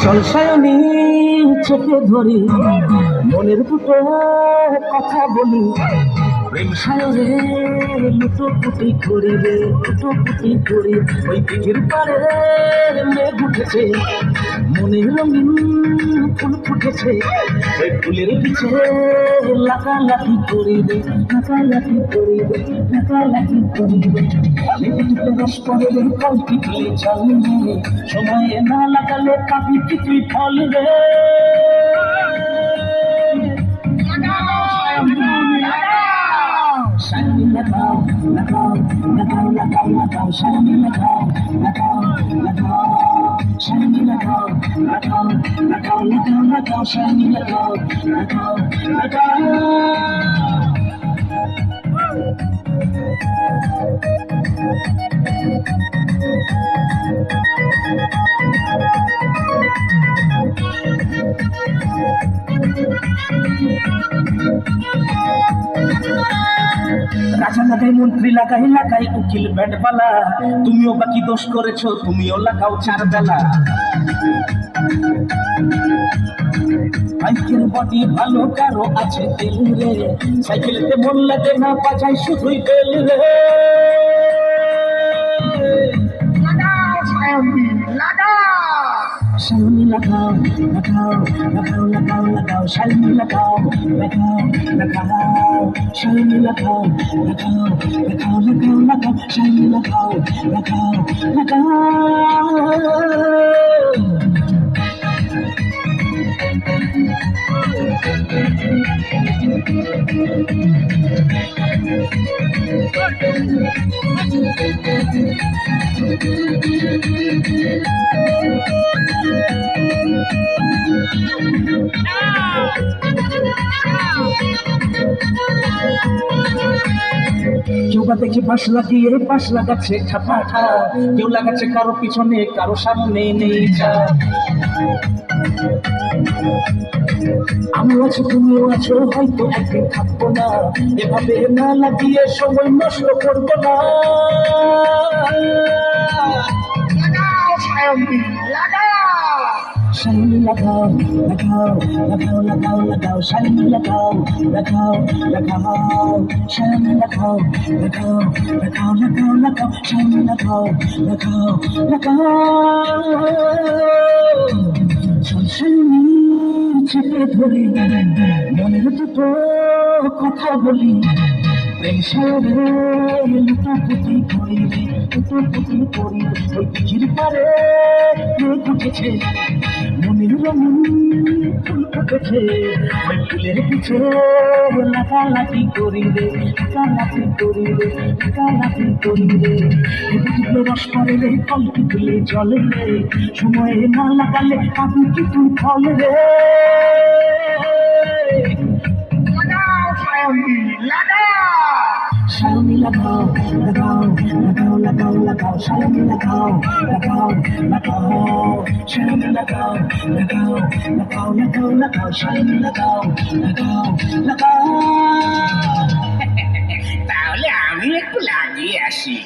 চল সায়নী চেপে ধরি মনের দুটো কথা বলি প্রেম সায়রে লুটোপুটি করি রে লুটোপুটি করি ওই দিঘির পারে মেঘ উঠেছে মনে রঙিন ফুল ফুটেছে ওই ফুলের পিছে লাফালাফি করি রে লাফালাফি করি রে লাফালাফি করি রে রস পরে রে কলকি তুলে চল রে সময়ে না লাগালে পাবি কিছুই ফল রে Shiny lagao, lagao, lagao, lagao, lagao, shiny lagao, lagao, lagao, shiny lagao, lagao, lagao, lagao, lagao, shiny lagao, lagao, lagao. রাজা লাগাই মন্ত্রী লাগাই লাগাই উকিল ব্যাটবালা তুমিও বাকি দোষ করেছো তুমিও লাগাও চার বেলা বাইকের বডি ভালো কারো আছে তেল রে সাইকেলেতে মন লাগে না বাজাই শুধুই তেল রে Shiny lagao, lagao, lagao, lagao, lagao, shiny lagao, lagao, lagao, shiny lagao, lagao, lagao, lagao, lagao, shiny lagao, lagao, কেউ বা দেখে বাঁশ লাগিয়ে বাঁশ লাগাচ্ছে খাপা খা কেউ লাগাচ্ছে কারো পিছনে কারো সামনে নেই যা আমিও আছি তুমিও আছো হয়তো একদিন থাকবো না এভাবে না লাগিয়ে সময় নষ্ট করবো না Shiny lagao, lagao, lagao, lagao, lagao, shiny lagao, lagao, lagao, shiny lagao, lagao, lagao, lagao, lagao, shiny lagao, lagao, lagao. চল সায়নী চেপে ধরি মনের দুটো কথা বলি প্রেম সায়রে লুটোপুটি করি রে লুটোপুটি করি ওই দিঘির পারে মেঘ উঠেছে মনের রঙিন ফুল ফুটেছে ওই ফুলের পিছে লাফালাফি করি রে লাফালাফি করি রে লাফালাফি করি রে এদিকে রস পরে রে কলকি তুলে জলে রে সময়ে না লাগালে পাবি কি তুই ফল রে Shiny lagao, lagao, lagao, lagao, lagao, shiny lagao, lagao, lagao, shiny lagao, lagao, lagao, lagao, lagao, shiny lagao, lagao, lagao. তাহলে আমি একটু লাগিয়ে আসি।